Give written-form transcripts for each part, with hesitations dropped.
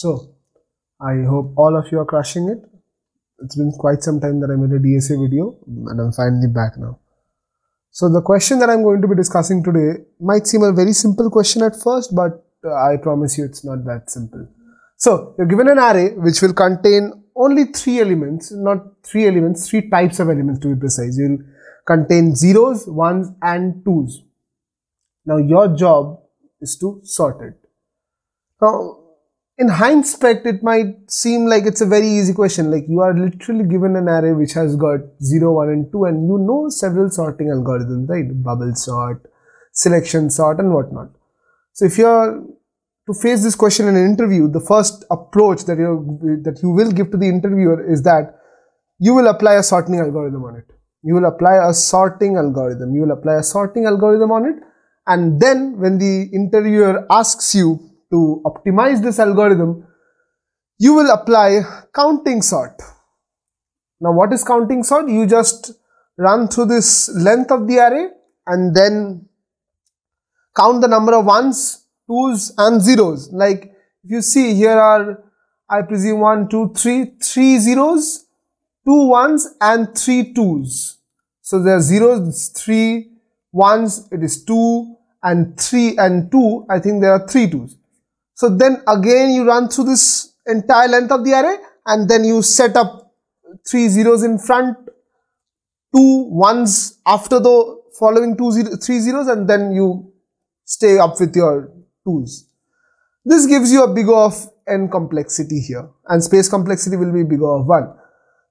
So, I hope all of you are crushing it. It's been quite some time that I made a DSA video and I'm finally back now. So the question that I'm going to be discussing today might seem a very simple question at first, but I promise you it's not that simple. So you're given an array which will contain only three elements, three types of elements to be precise. You'll contain 0's, 1's and 2's. Now your job is to sort it. Now in hindsight, it might seem like it's a very easy question, like you are literally given an array which has got 0, 1 and 2 and you know several sorting algorithms, right? Bubble sort, selection sort and whatnot. So if you are to face this question in an interview, the first approach that you will give to the interviewer is that you will apply a sorting algorithm on it. You will apply a sorting algorithm. You will apply a sorting algorithm on it, and then when the interviewer asks you to optimize this algorithm, you will apply counting sort. Now what is counting sort? You just run through this length of the array and then count the number of 1's, 2's and 0's. Like if you see here are, I presume 1, 2, 3 0's, 2 1's and 3 2's. So there are 0's, it's 3, 1's, it is 2 and 3 and 2, I think there are 3 2's. So then again you run through this entire length of the array and then you set up 3 0's in front, 2 1's after the following 3 0's and then you stay up with your 2's. This gives you a big O of n complexity here and space complexity will be big O of 1.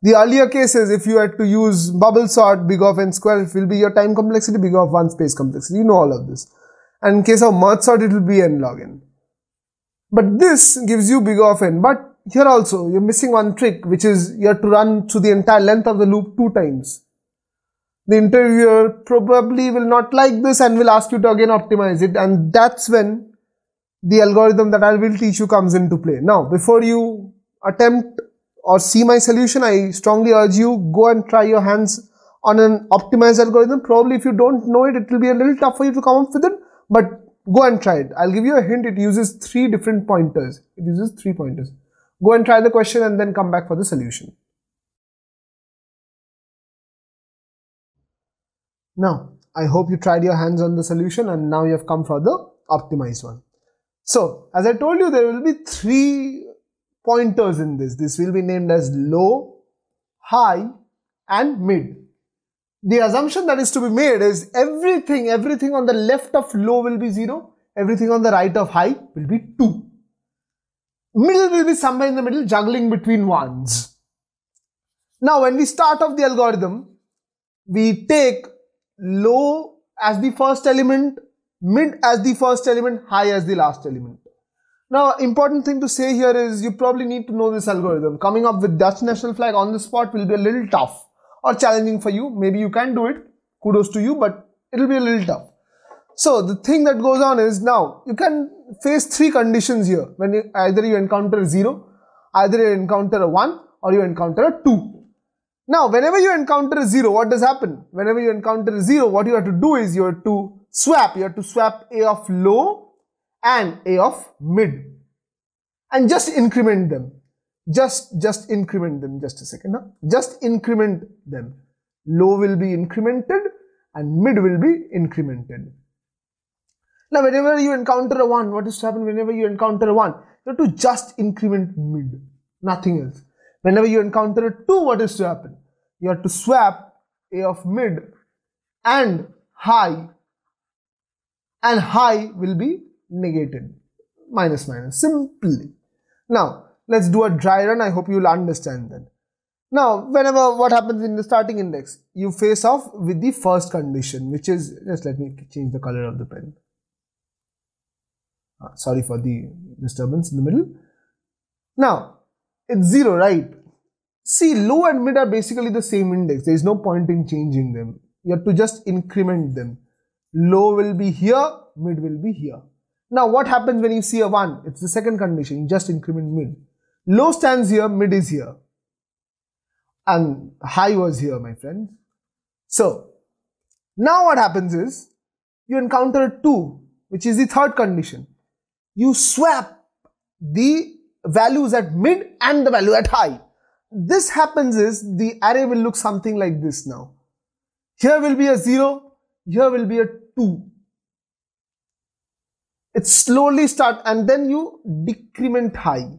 The earlier cases, if you had to use bubble sort, big O of n square, it will be your time complexity, big O of 1 space complexity. You know all of this. And in case of merge sort, it will be n log n. But this gives you big O of n. But here also, you're missing one trick, which is you have to run through the entire length of the loop 2 times. The interviewer probably will not like this and will ask you to again optimize it. And that's when the algorithm that I will teach you comes into play. Now, before you attempt or see my solution, I strongly urge you, go and try your hands on an optimized algorithm. Probably if you don't know it, it will be a little tough for you to come up with it. But go and try it. I'll give you a hint. It uses 3 different pointers. It uses 3 pointers. Go and try the question and then come back for the solution. Now, I hope you tried your hands on the solution and now you have come for the optimized one. So, as I told you, there will be 3 pointers in this. This will be named as low, high and mid. The assumption that is to be made is everything on the left of low will be 0, everything on the right of high will be 2. Middle will be somewhere in the middle, juggling between 1's. Now when we start off the algorithm, we take low as the first element, mid as the first element, high as the last element. Now important thing to say here is you probably need to know this algorithm. Coming up with Dutch national flag on the spot will be a little tough or challenging for you. Maybe you can do it, kudos to you, but it will be a little tough. So the thing that goes on is now you can face 3 conditions here. When either you encounter a 0, either you encounter a 1 or you encounter a 2. Now whenever you encounter a 0, what does happen? Whenever you encounter a 0, what you have to do is you have to swap. You have to swap A of low and A of mid and just increment them. Just increment them. Just a second. Huh? Just increment them. Low will be incremented and mid will be incremented. Now whenever you encounter a 1, what is to happen? Whenever you encounter a 1, you have to just increment mid, nothing else. Whenever you encounter a 2, what is to happen? You have to swap A of mid and high will be negated, minus, simply. Now let's do a dry run. I hope you will understand that. Now whenever what happens in the starting index, you face off with the first condition, which is, just let me change the color of the pen. Sorry for the disturbance in the middle. Now it's 0, right? See, low and mid are basically the same index. There is no point in changing them. You have to just increment them. Low will be here, mid will be here. Now what happens when you see a 1? It's the second condition. You just increment mid. Low stands here, mid is here. And high was here, my friend. So now what happens is you encounter a 2, which is the third condition. You swap the values at mid and the value at high. This happens is the array will look something like this now. Here will be a 0, here will be a 2. It slowly starts and then you decrement high.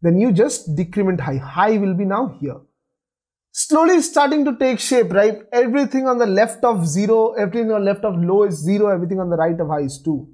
Then you just decrement high. High will be now here. Slowly starting to take shape, right? Everything on the left of 0, everything on the left of low is 0, everything on the right of high is 2.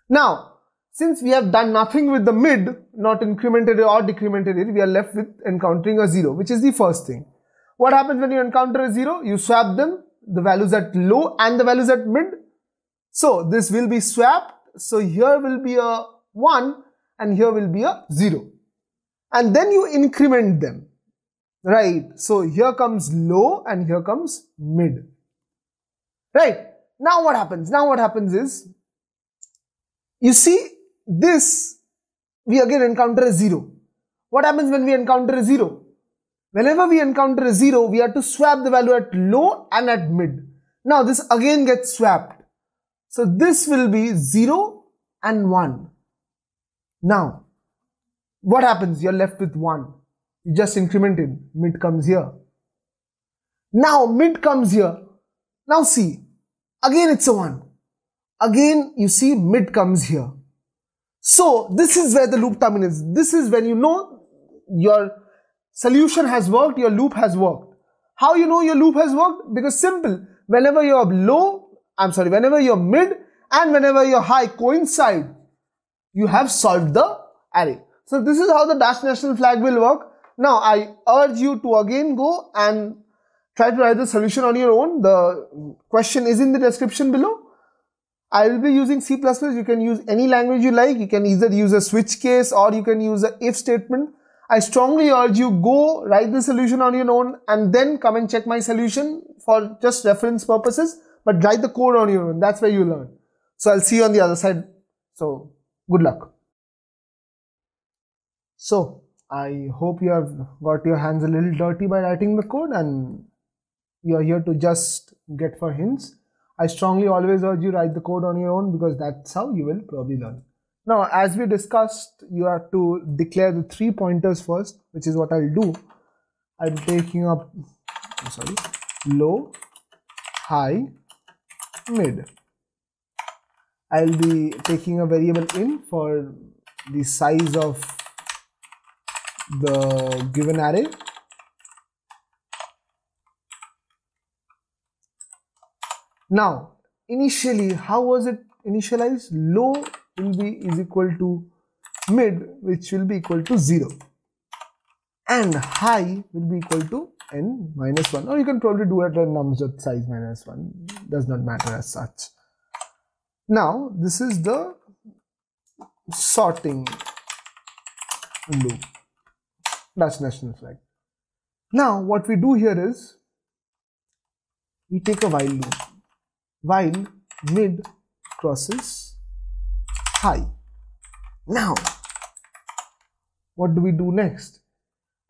Now, since we have done nothing with the mid, not incremented or decremented it, we are left with encountering a 0, which is the first thing. What happens when you encounter a 0? You swap them, the values at low and the values at mid. So this will be swapped. So here will be a 1 and here will be a 0. And then you increment them, right? So here comes low and here comes mid, right? Now what happens? Now what happens is, you see this, we again encounter a 0. What happens when we encounter a 0? Whenever we encounter a 0, we have to swap the value at low and at mid. Now this again gets swapped. So this will be 0 and 1. Now, what happens? You're left with 1. You just incremented. Mid comes here. Now mid comes here. Now see, again it's a 1. Again you see mid comes here. So this is where the loop terminates. This is when you know your solution has worked, your loop has worked. How you know your loop has worked? Because simple, whenever your whenever your mid and whenever your high coincide, you have solved the array. So this is how the dash national flag will work. Now I urge you to again go and try to write the solution on your own. The question is in the description below. I will be using C++. You can use any language you like. You can either use a switch case or you can use a if statement. I strongly urge you go write the solution on your own and then come and check my solution for just reference purposes. But write the code on your own. That's where you learn. So I'll see you on the other side. So good luck. So I hope you have got your hands a little dirty by writing the code and you are here to just get for hints. I strongly always urge you write the code on your own because that's how you will probably learn. Now, as we discussed, you have to declare the 3 pointers first, which is what I'll do. I'm taking up, low, high, mid. I'll be taking a variable in for the size of the given array. Now, initially, how was it initialized? Low will be is equal to mid, which will be equal to 0. And high will be equal to n minus 1. Or you can probably do it at nums.size minus 1. Does not matter as such. Now, this is the sorting loop. Dash national flag. Now, what we do here is, we take a while loop. While mid crosses high. Now, what do we do next?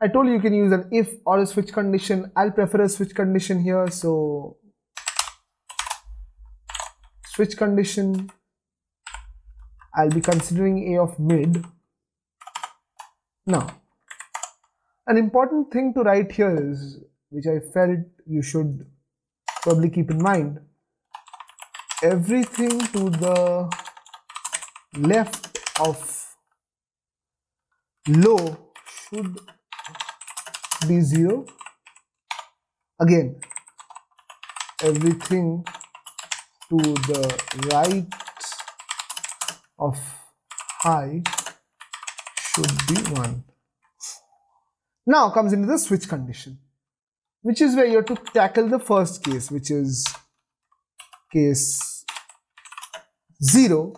I told you you can use an if or a switch condition. I'll prefer a switch condition here. So, switch condition, I'll be considering a of mid. Now, an important thing to write here is, which I felt you should probably keep in mind, everything to the left of low should be 0. Again, everything to the right of high should be 1. Now comes into the switch condition, which is where you have to tackle the first case, which is case 0.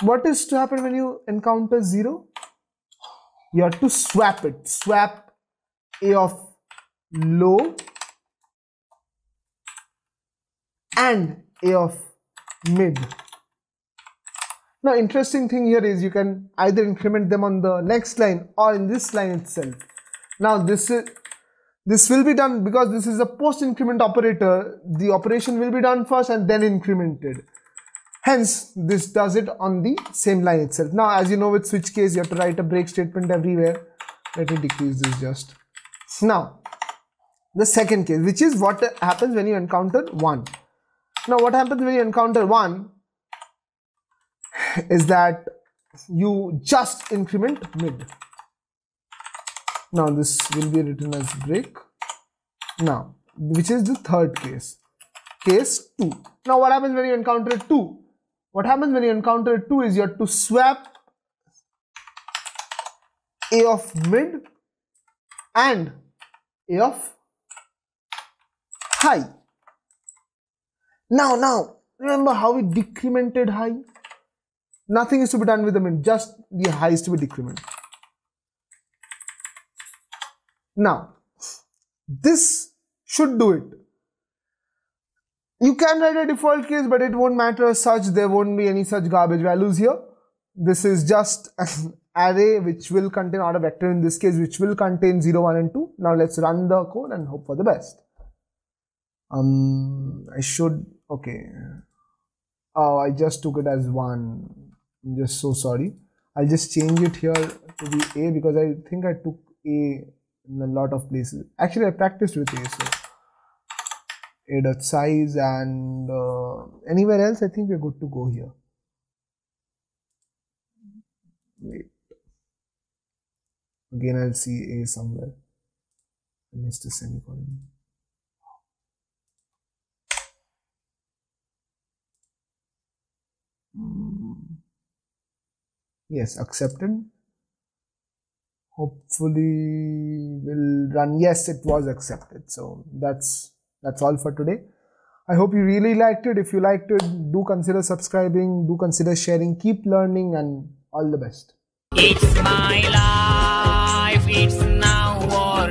What is to happen when you encounter 0? You have to swap it. Swap a of low and a of mid. Now, interesting thing here is you can either increment them on the next line or in this line itself. Now, this will be done because this is a post increment operator. The operation will be done first and then incremented. Hence, this does it on the same line itself. Now, as you know, with switch case, you have to write a break statement everywhere. Let me decrease this just. Now, the second case, which is what happens when you encounter 1. Now, what happens when you encounter 1 is that you just increment mid. Now, this will be written as break. Now, which is the third case. Case 2. Now, what happens when you encounter 2? What happens when you encounter 2 is you have to swap A of mid and A of high. Now, remember how we decremented high? Nothing is to be done with the mid, just the high is to be decremented. Now, this should do it. You can write a default case, but it won't matter as such. There won't be any such garbage values here. This is just an array which will contain, or a vector in this case, which will contain 0, 1 and 2. Now let's run the code and hope for the best. Okay. Oh, I just took it as 1. I'm just so sorry. I'll just change it here to be A, because I think I took A in a lot of places. Actually, I practiced with A, so A.size, and anywhere else I think we're good to go here. Wait, again I'll see A somewhere. I missed a semicolon. Yes, accepted. Hopefully will run. Yes, it was accepted. So that's all for today. I hope you really liked it. If you liked it, do consider subscribing, do consider sharing, keep learning, and all the best. It's my life, it's now or